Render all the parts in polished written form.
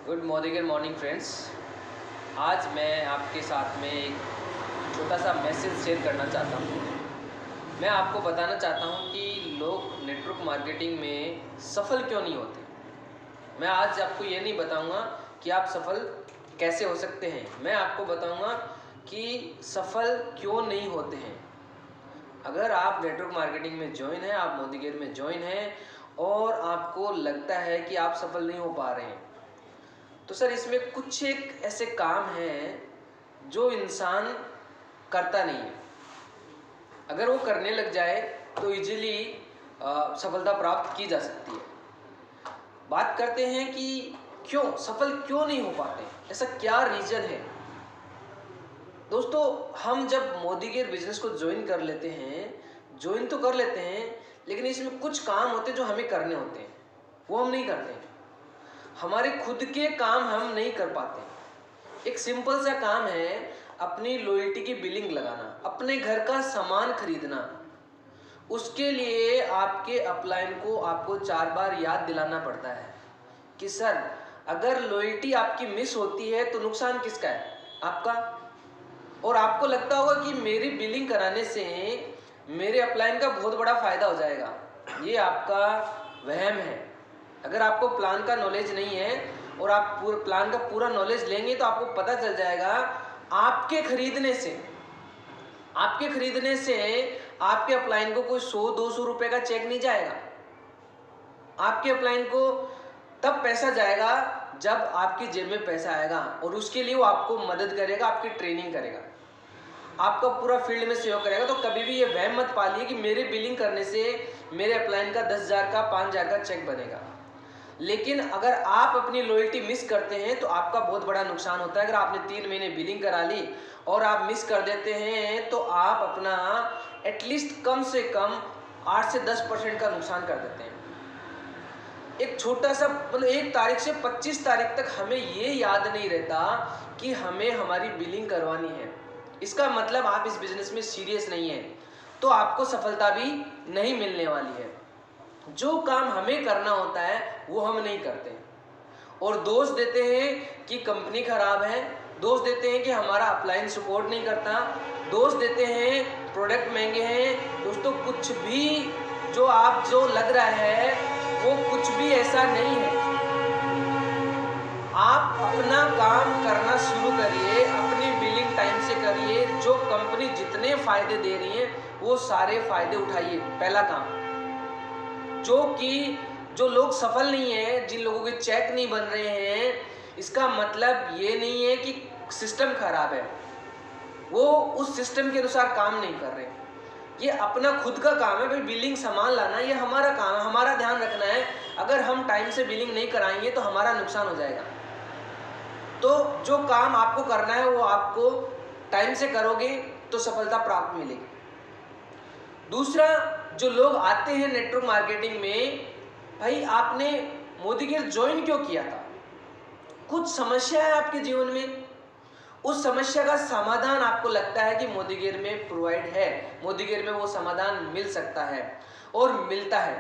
Good morning friends. आज मैं आपके साथ में एक छोटा सा मैसेज शेयर करना चाहता हूँ। मैं आपको बताना चाहता हूँ कि लोग नेटवर्क मार्केटिंग में सफल क्यों नहीं होते। मैं आज आपको ये नहीं बताऊँगा कि आप सफल कैसे हो सकते हैं, मैं आपको बताऊँगा कि सफल क्यों नहीं होते हैं। अगर आप नेटवर्क मार्केटिंग में ज्वाइन हैं, आप मोदीगिर में ज्वाइन हैं और आपको लगता है कि आप सफल नहीं हो पा रहे हैं, तो सर इसमें कुछ एक ऐसे काम हैं जो इंसान करता नहीं है। अगर वो करने लग जाए तो इजीली सफलता प्राप्त की जा सकती है। बात करते हैं कि क्यों सफल क्यों नहीं हो पाते, ऐसा क्या रीजन है। दोस्तों, हम जब मोदीगिर बिजनेस को ज्वाइन कर लेते हैं, ज्वाइन तो कर लेते हैं, लेकिन इसमें कुछ काम होते हैं जो हमें करने होते हैं, वो हम नहीं करते। हमारे खुद के काम हम नहीं कर पाते। एक सिंपल सा काम है अपनी लॉयल्टी की बिलिंग लगाना, अपने घर का सामान खरीदना। उसके लिए आपके अपलाइन को आपको 4 बार याद दिलाना पड़ता है कि सर अगर लॉयल्टी आपकी मिस होती है तो नुकसान किसका है? आपका। और आपको लगता होगा कि मेरी बिलिंग कराने से मेरे अपलाइन का बहुत बड़ा फायदा हो जाएगा। ये आपका वहम है। अगर आपको प्लान का नॉलेज नहीं है और आप पूरे प्लान का पूरा नॉलेज लेंगे तो आपको पता चल जाएगा आपके खरीदने से आपके अपलाइन को कोई 100-200 रुपए का चेक नहीं जाएगा। आपके अपलाइन को तब पैसा जाएगा जब आपकी जेब में पैसा आएगा, और उसके लिए वो आपको मदद करेगा, आपकी ट्रेनिंग करेगा, आपका पूरा फील्ड में सहयोग करेगा। तो कभी भी ये वहम मत पालिए कि मेरे बिलिंग करने से मेरे अपलाइन का 10,000 का 5,000 का चेक बनेगा। लेकिन अगर आप अपनी लॉयल्टी मिस करते हैं तो आपका बहुत बड़ा नुकसान होता है। अगर आपने 3 महीने बिलिंग करा ली और आप मिस कर देते हैं तो आप अपना एटलीस्ट कम से कम 8 से 10% का नुकसान कर देते हैं। एक छोटा सा मतलब 1 तारीख से 25 तारीख तक हमें ये याद नहीं रहता कि हमें हमारी बिलिंग करवानी है। इसका मतलब आप इस बिजनेस में सीरियस नहीं है, तो आपको सफलता भी नहीं मिलने वाली है। जो काम हमें करना होता है वो हम नहीं करते, और दोष देते हैं कि कंपनी खराब है, दोष देते हैं कि हमारा अपलाइन सपोर्ट नहीं करता, दोष देते हैं प्रोडक्ट महंगे हैं। दोस्तों, कुछ भी जो लग रहा है वो कुछ भी ऐसा नहीं है। आप अपना काम करना शुरू करिए, अपनी बिलिंग टाइम से करिए। जो कंपनी जितने फायदे दे रही है वो सारे फायदे उठाइए। पहला काम, जो लोग सफल नहीं है, जिन लोगों के चेक नहीं बन रहे हैं, इसका मतलब ये नहीं है कि सिस्टम खराब है, वो उस सिस्टम के अनुसार काम नहीं कर रहे। ये अपना खुद का काम है भाई, बिलिंग सामान लाना ये हमारा काम है, हमारा ध्यान रखना है। अगर हम टाइम से बिलिंग नहीं कराएंगे तो हमारा नुकसान हो जाएगा। तो जो काम आपको करना है वो आपको टाइम से करोगे तो सफलता प्राप्त मिलेगी। दूसरा, जो लोग आते हैं नेटवर्क मार्केटिंग में, भाई आपने मोदीगिर ज्वाइन क्यों किया था? कुछ समस्या है आपके जीवन में, उस समस्या का समाधान आपको लगता है कि मोदीगिर में प्रोवाइड है, मोदीगिर में वो समाधान मिल सकता है और मिलता है।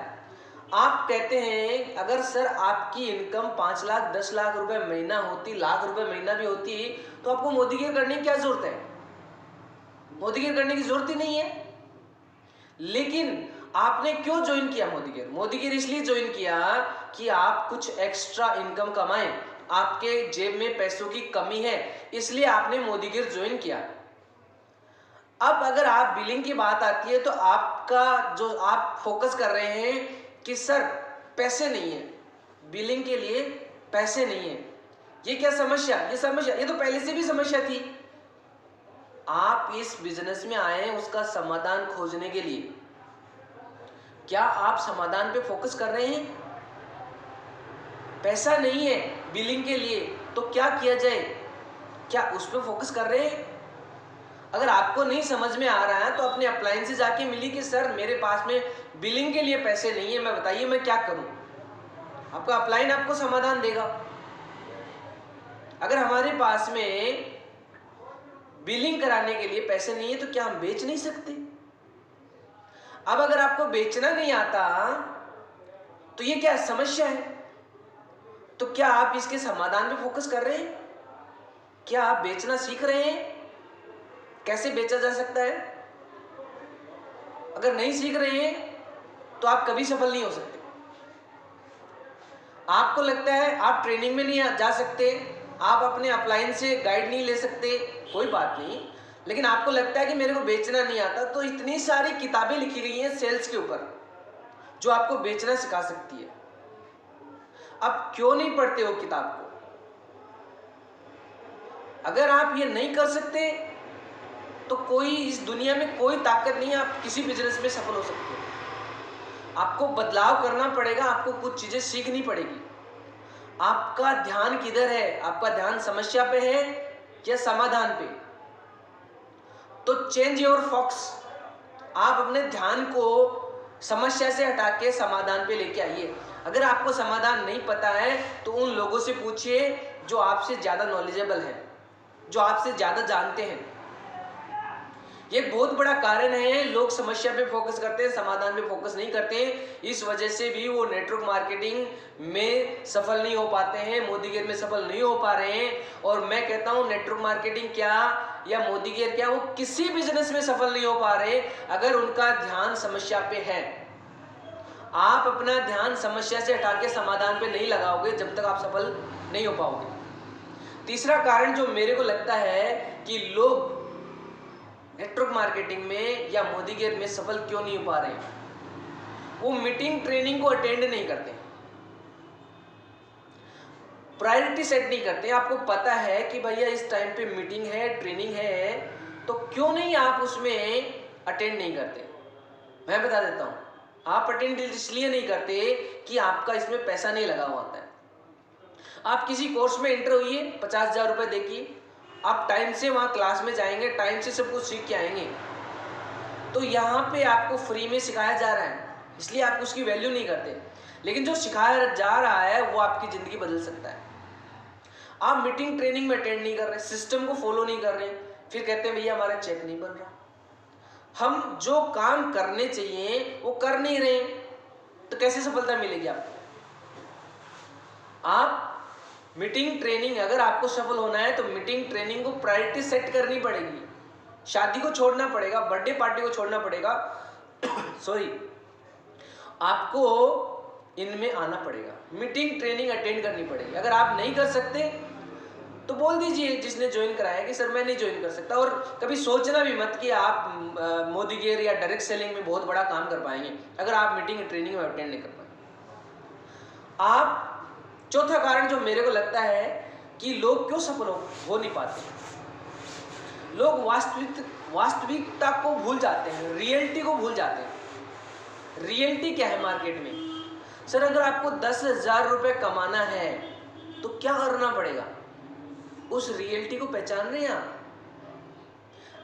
आप कहते हैं अगर सर आपकी इनकम 5 लाख 10 लाख रुपए महीना होती, लाख रुपए महीना भी होती, तो आपको मोदीगिर करने की क्या जरूरत है? मोदीगिर करने की जरूरत ही नहीं है। लेकिन आपने क्यों ज्वाइन किया मोदीगिर? मोदीगिर इसलिए ज्वाइन किया कि आप कुछ एक्स्ट्रा इनकम कमाएं, आपके जेब में पैसों की कमी है, इसलिए आपने मोदीगिर ज्वाइन किया। अब अगर आप बिलिंग की बात आती है तो आपका जो आप फोकस कर रहे हैं कि सर पैसे नहीं है, बिलिंग के लिए पैसे नहीं है। ये क्या समस्या? ये तो पहले से भी समस्या थी। आप इस बिजनेस में आए हैं उसका समाधान खोजने के लिए। क्या आप समाधान पे फोकस कर रहे हैं? पैसा नहीं है बिलिंग के लिए तो क्या किया जाए, क्या उस पर फोकस कर रहे हैं? अगर आपको नहीं समझ में आ रहा है तो अपने अपलाइन से जाके मिली कि सर मेरे पास में बिलिंग के लिए पैसे नहीं है, मैं बताइए मैं क्या करूं। आपका अपलाइन आपको समाधान देगा। अगर हमारे पास में बिलिंग कराने के लिए पैसे नहीं है तो क्या हम बेच नहीं सकते? अब अगर आपको बेचना नहीं आता तो ये क्या समस्या है? तो क्या आप इसके समाधान पे फोकस कर रहे हैं? क्या आप बेचना सीख रहे हैं? कैसे बेचा जा सकता है? अगर नहीं सीख रहे हैं तो आप कभी सफल नहीं हो सकते। आपको लगता है आप ट्रेनिंग में नहीं जा सकते, आप अपने अपलाइन से गाइड नहीं ले सकते, कोई बात नहीं, लेकिन आपको लगता है कि मेरे को बेचना नहीं आता, तो इतनी सारी किताबें लिखी गई हैं सेल्स के ऊपर जो आपको बेचना सिखा सकती है। आप क्यों नहीं पढ़ते हो किताब को? अगर आप ये नहीं कर सकते तो कोई इस दुनिया में कोई ताकत नहीं है आप किसी बिजनेस में सफल हो सकते हो। आपको बदलाव करना पड़ेगा, आपको कुछ चीजें सीखनी पड़ेगी। आपका ध्यान किधर है? आपका ध्यान समस्या पे है या समाधान पे? तो चेंज योर फोकस। आप अपने ध्यान को समस्या से हटा के समाधान पे लेके आइए। अगर आपको समाधान नहीं पता है तो उन लोगों से पूछिए जो आपसे ज्यादा नॉलेजेबल है, जो आपसे ज्यादा जानते हैं। ये बहुत बड़ा कारण है, लोग समस्या पे फोकस करते हैं, समाधान पे फोकस नहीं करते हैं। इस वजह से भी वो नेटवर्क मार्केटिंग में सफल नहीं हो पाते हैं, मोदी गेयर में सफल नहीं हो पा रहे हैं। और मैं कहता हूँ नेटवर्क मार्केटिंग क्या या मोदी गेयर क्या, वो किसी बिजनेस में सफल नहीं हो पा रहे अगर उनका ध्यान समस्या पे है। आप अपना ध्यान समस्या से हटा के समाधान पे नहीं लगाओगे जब तक आप सफल नहीं हो पाओगे। तीसरा कारण जो मेरे को लगता है कि लोग नेटवर्क मार्केटिंग में या मोदी गेयर में सफल क्यों नहीं हो पा रहे हैं, वो मीटिंग ट्रेनिंग को अटेंड नहीं करते, प्रायोरिटी सेट नहीं करते। आपको पता है कि भैया इस टाइम पे मीटिंग है, ट्रेनिंग है, तो क्यों नहीं आप उसमें अटेंड नहीं करते? मैं बता देता हूँ, आप अटेंड इसलिए नहीं करते कि आपका इसमें पैसा नहीं लगा हुआ होता है। आप किसी कोर्स में एंटर हुई है, 50,000 रुपये देखिए, आप टाइम से वहाँ क्लास में जाएंगे, टाइम से सब कुछ सीख के आएंगे, तो यहाँ पे आपको फ्री में सिखाया जा रहा है, इसलिए आप उसकी वैल्यू नहीं करते। लेकिन जो सिखाया जा रहा है वो आपकी ज़िंदगी बदल सकता है। आप मीटिंग ट्रेनिंग में अटेंड नहीं कर रहे, सिस्टम को फॉलो नहीं कर रहे, फिर कहते हैं भैया हमारा चेक नहीं बन रहा। हम जो काम करने चाहिए वो कर नहीं रहे, तो कैसे सफलता मिलेगी आपको? आप मीटिंग ट्रेनिंग, अगर आपको सफल होना है तो मीटिंग ट्रेनिंग को प्रायोरिटी सेट करनी पड़ेगी। शादी को छोड़ना पड़ेगा, बर्थडे पार्टी को छोड़ना पड़ेगा सॉरी, आपको इनमें आना पड़ेगा, मीटिंग ट्रेनिंग अटेंड करनी पड़ेगी। अगर आप नहीं कर सकते तो बोल दीजिए जिसने ज्वाइन कराया कि सर मैं नहीं ज्वाइन कर सकता। और कभी सोचना भी मत कि आप मोदी गेयर या डायरेक्ट सेलिंग में बहुत बड़ा काम कर पाएंगे अगर आप मीटिंग ट्रेनिंग में अटेंड नहीं कर पाए। आप चौथा कारण जो मेरे को लगता है कि लोग क्यों सफल हो नहीं पाते, लोग वास्तविकता को भूल जाते हैं, रियलिटी को भूल जाते हैं। रियलिटी क्या है मार्केट में? सर अगर आपको 10,000 रुपये कमाना है तो क्या करना पड़ेगा? उस रियलिटी को पहचान रहे हैं आप?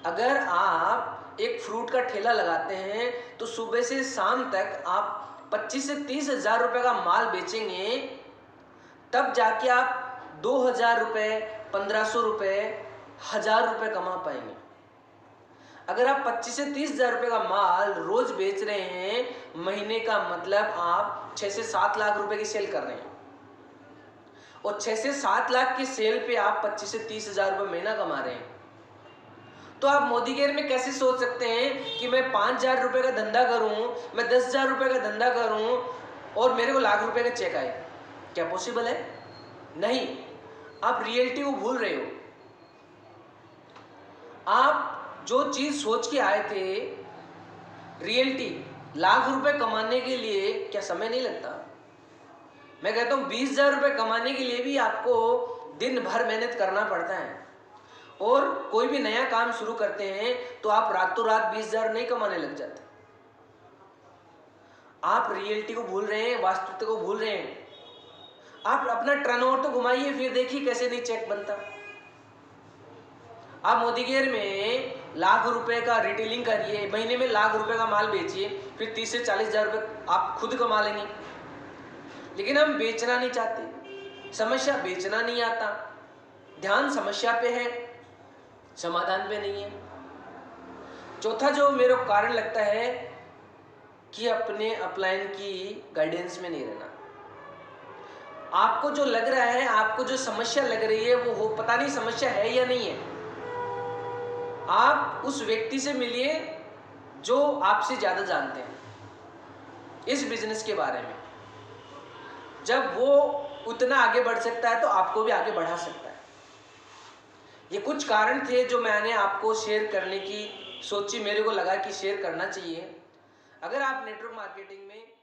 अगर आप एक फ्रूट का ठेला लगाते हैं तो सुबह से शाम तक आप 25 से 30,000 रुपये का माल बेचेंगे, तब जाके आप 2,000 रुपये, 1,500 रुपये, 1,000 रुपये कमा पाएंगे। अगर आप 25 से 30,000 रुपये का माल रोज बेच रहे हैं, महीने का मतलब आप 6 से 7 लाख रुपए की सेल कर रहे हैं, और 6 से 7 लाख की सेल पे आप 25 से 30,000 रुपये महीना कमा रहे हैं। तो आप मोदी गेयर में कैसे सोच सकते हैं कि मैं 5,000 रुपये का धंधा करूं, मैं 10,000 रुपये का धंधा करूं और मेरे को लाख रुपए का चेक आए? क्या पॉसिबल है? नहीं। आप रियलिटी को भूल रहे हो। आप जो चीज सोच के आए थे, रियलिटी, लाख रुपए कमाने के लिए क्या समय नहीं लगता? मैं कहता हूँ 20,000 रुपये कमाने के लिए भी आपको दिन भर मेहनत करना पड़ता है। और कोई भी नया काम शुरू करते हैं तो आप रातों रात 20,000 नहीं कमाने लग जाते। आप रियलिटी को भूल रहे हैं, वास्तविकता को भूल रहे हैं। आप अपना टर्नओवर तो घुमाइए, फिर देखिए कैसे नहीं चेक बनता। आप मोदी गेयर में लाख रुपए का रिटेलिंग करिए, महीने में लाख रुपए का माल बेचिए, फिर 30 से 40,000 रुपये आप खुद कमा लेंगे। लेकिन हम बेचना नहीं चाहते, समस्या बेचना नहीं आता, ध्यान समस्या पे है, समाधान पे नहीं है। चौथा जो मेरे को कारण लगता है कि अपने अपलाइन की गाइडेंस में नहीं रहना। आपको जो लग रहा है, आपको जो समस्या लग रही है, वो पता नहीं समस्या है या नहीं है। आप उस व्यक्ति से मिलिए जो आपसे ज़्यादा जानते हैं इस बिजनेस के बारे में। जब वो उतना आगे बढ़ सकता है तो आपको भी आगे बढ़ा सकता है। ये कुछ कारण थे जो मैंने आपको शेयर करने की सोची, मेरे को लगा कि शेयर करना चाहिए। अगर आप नेटवर्क मार्केटिंग में